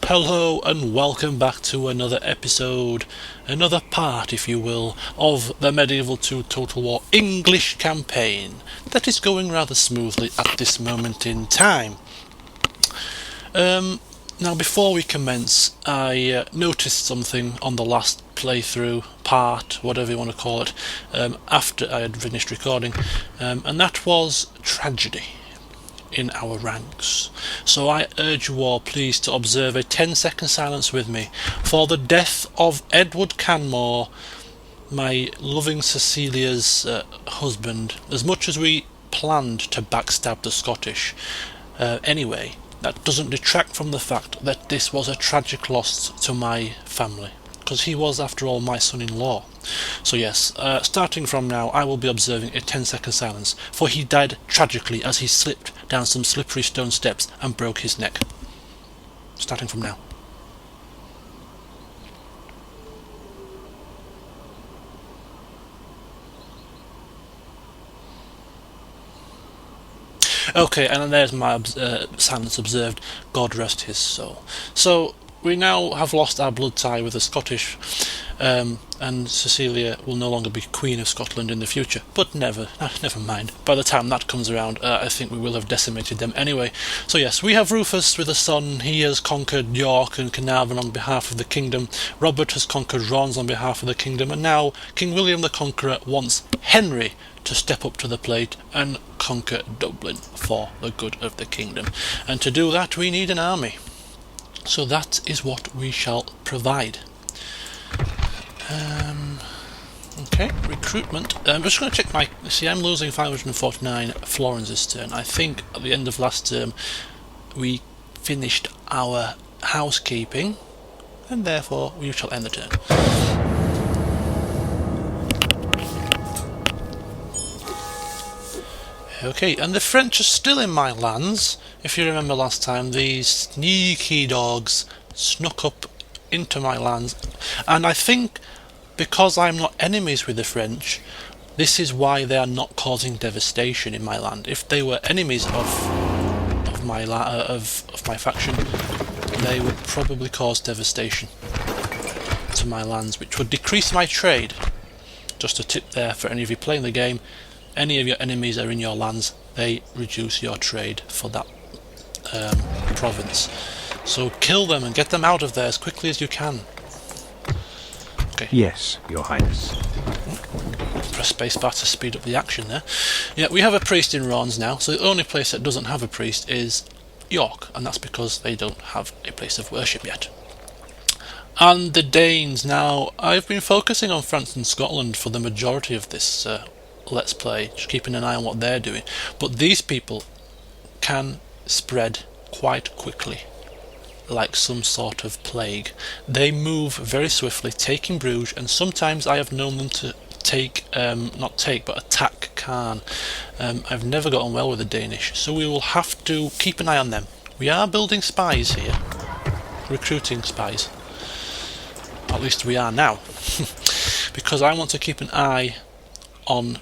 Hello and welcome back to another episode, another part if you will, of the Medieval 2 Total War English campaign that is going rather smoothly at this moment in time. Now before we commence, I noticed something on the last playthrough, part, whatever you want to call it, after I had finished recording, and that was tragedy in our ranks. So I urge you all please to observe a 10-second silence with me for the death of Edward Canmore, my loving Cecilia's husband. As much as we planned to backstab the Scottish, anyway, that doesn't detract from the fact that this was a tragic loss to my family, because he was after all my son-in-law. So yes, starting from now I will be observing a 10-second silence, for he died tragically as he slipped down some slippery stone steps and broke his neck. Starting from now. Okay, and there's my silence observed. God rest his soul. So we now have lost our blood tie with the Scottish, and Cecilia will no longer be Queen of Scotland in the future. But never mind. By the time that comes around, I think we will have decimated them anyway. So yes, we have Rufus with a son. He has conquered York and Carnarvon on behalf of the kingdom. Robert has conquered Rons on behalf of the kingdom, and now King William the Conqueror wants Henry to step up to the plate and conquer Dublin for the good of the kingdom. And to do that we need an army. So that is what we shall provide. Okay, recruitment. I'm just going to check my... See, I'm losing 549 florins this turn. I think at the end of last term we finished our housekeeping, and therefore we shall end the turn. Okay, and the French are still in my lands. If you remember last time, these sneaky dogs snuck up into my lands, and I think because I'm not enemies with the French, this is why they are not causing devastation in my land. If they were enemies of my faction, they would probably cause devastation to my lands, which would decrease my trade. Just a tip there for any of you playing the game. Any of your enemies are in your lands, they reduce your trade for that province. So kill them and get them out of there as quickly as you can. Okay. Yes, Your Highness. Press spacebar to speed up the action there. Yeah, we have a priest in Rons now, so the only place that doesn't have a priest is York, and that's because they don't have a place of worship yet. And the Danes. Now, I've been focusing on France and Scotland for the majority of this Let's Play, just keeping an eye on what they're doing, but these people can spread quite quickly, like some sort of plague. They move very swiftly, taking Bruges, and sometimes I have known them to attack Caen. I've never gotten well with the Danish, so we will have to keep an eye on them. We are building spies here, recruiting spies, at least we are now, because I want to keep an eye on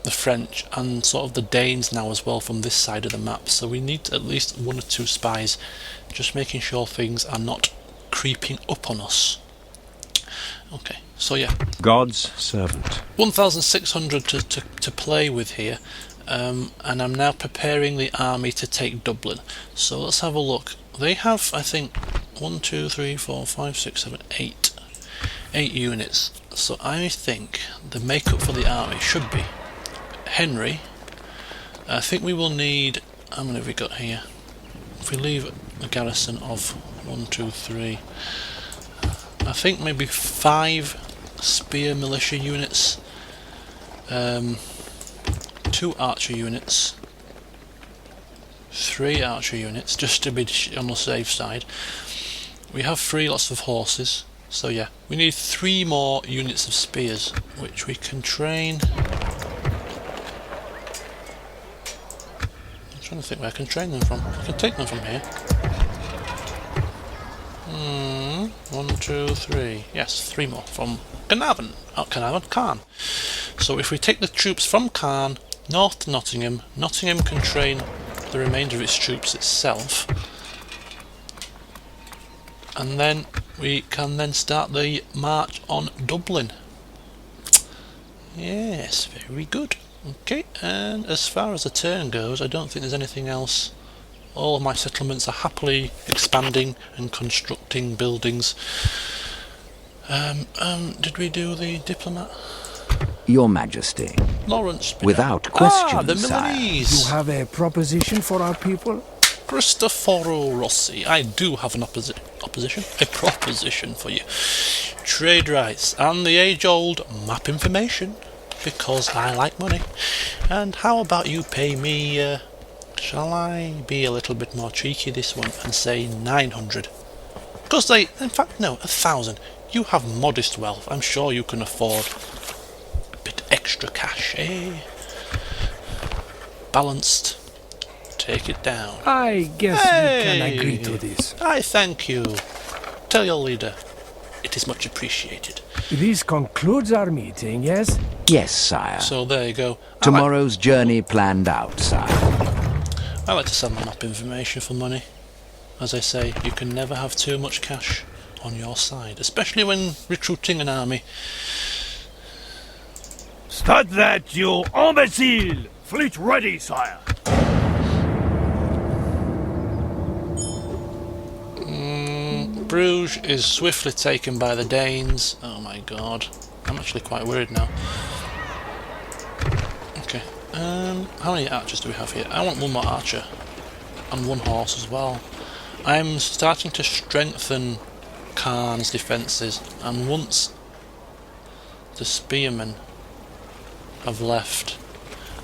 the French and sort of the Danes now as well from this side of the map, so we need at least 1 or 2 spies, just making sure things are not creeping up on us. Okay, so yeah, God's servant. 1,600 to play with here, and I'm now preparing the army to take Dublin. So let's have a look. They have, I think, 1, 2, 3, 4, 5, 6, 7, 8 units. So I think the makeup for the army should be Henry. I think we will need, how many have we got here? If we leave a garrison of 1, 2, 3, I think maybe 5 spear militia units, 2 archer units, 3 archer units, just to be on the safe side. We have 3 lots of horses, so yeah, we need 3 more units of spears, which we can train. I'm trying to think where I can train them from. I can take them from here. 1, 2, 3. Yes, 3 more from Carnarvon. Caen. So if we take the troops from Caen north to Nottingham, Nottingham can train the remainder of its troops itself. And then we can then start the march on Dublin. Yes, very good. Okay, and as far as the turn goes, I don't think there's anything else. All of my settlements are happily expanding and constructing buildings. Did we do the diplomat? Your Majesty. Lawrence. Without question, the sire. Milanese. You have a proposition for our people? Cristoforo Rossi. I do have an a proposition for you. Trade rights and the age-old map information, because I like money. And how about you pay me, shall I be a little bit more cheeky this one and say 900? Because in fact, no, 1,000. You have modest wealth. I'm sure you can afford a bit extra cash, eh? Balanced. Take it down. I guess we can agree to this. I thank you. Tell your leader it is much appreciated. This concludes our meeting, yes? Yes, sire. So there you go. Tomorrow's journey planned out, sire. I like to sell my map information for money. As I say, you can never have too much cash on your side, especially when recruiting an army. Start that, you imbecile! Fleet ready, sire! Bruges is swiftly taken by the Danes. Oh my god. I'm actually quite worried now. Okay. How many archers do we have here? I want one more archer. And one horse as well. I'm starting to strengthen Khan's defences, and once the spearmen have left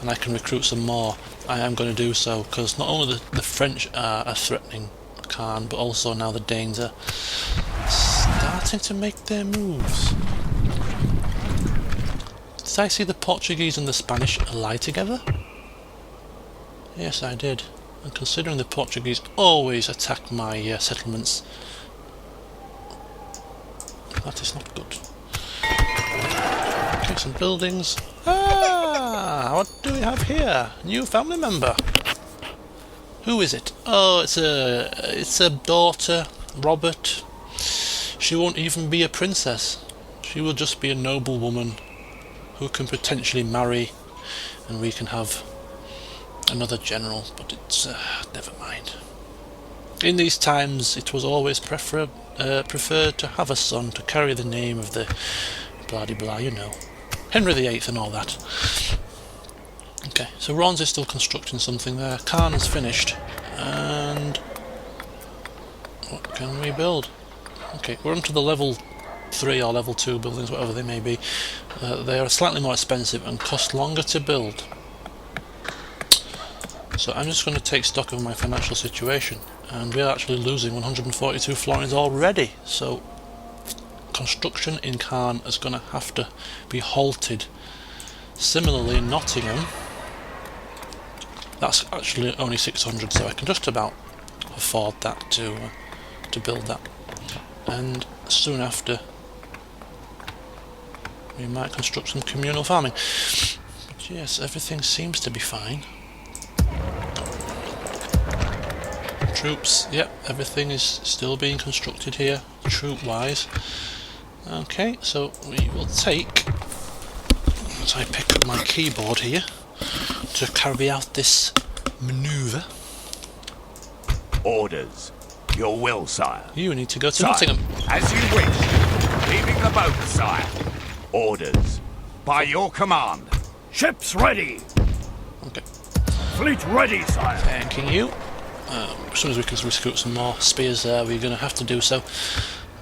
and I can recruit some more, I am going to do so, because not only the French are threatening Khan, but also now the Danes are starting to make their moves. Did I see the Portuguese and the Spanish ally together? Yes, I did. And considering the Portuguese always attack my settlements, that is not good. Okay, some buildings. What do we have here? New family member. Who is it? Oh, it's a daughter, Robert. She won't even be a princess. She will just be a noble woman who can potentially marry, and we can have another general, but it's never mind. In these times it was always preferred to have a son to carry the name of the blah-de-blah, you know, Henry VIII and all that. Okay, so Rons is still constructing something there. Khan is finished, and what can we build? Okay, we're onto the level 3 or level 2 buildings, whatever they may be. They are slightly more expensive and cost longer to build. So I'm just going to take stock of my financial situation, and we're actually losing 142 florins already, so construction in Caen is going to have to be halted. Similarly in Nottingham, that's actually only 600, so I can just about afford that to build that. And soon after we might construct some communal farming. But yes, everything seems to be fine. Troops, yep, everything is still being constructed here, troop-wise. Okay, so we will take, as I pick up my keyboard here, to carry out this manoeuvre. Orders. Your will, sire. You need to go to Sire, Nottingham. as you wish. Leaving the boat, sire. Orders. By your command. Ships ready. Okay, Fleet ready, sire. thanking you. As soon as we can recruit some more spears there, we're going to have to do so.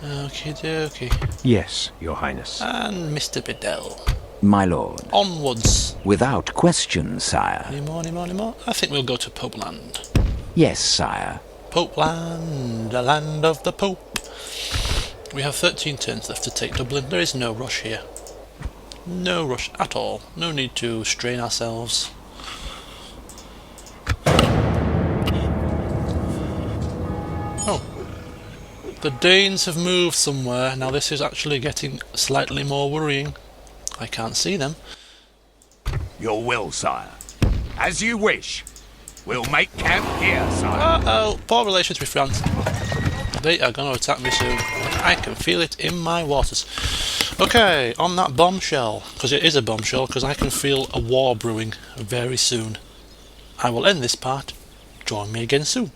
Okie dokie. Yes, Your Highness. And Mr. Biddell. My lord. Onwards. Without question, sire. Any more, any more, any more? I think we'll go to Popeland. Yes, sire. Popeland, the land of the Pope. We have 13 turns left to take Dublin. There is no rush here. No rush at all. No need to strain ourselves. Oh. The Danes have moved somewhere. Now this is actually getting slightly more worrying. I can't see them. Your will, sire. As you wish. We'll make camp here, sire. Uh-oh, poor relations with France. They are going to attack me soon. I can feel it in my waters. Okay, on that bombshell, because it is a bombshell, because I can feel a war brewing very soon. I will end this part. Join me again soon.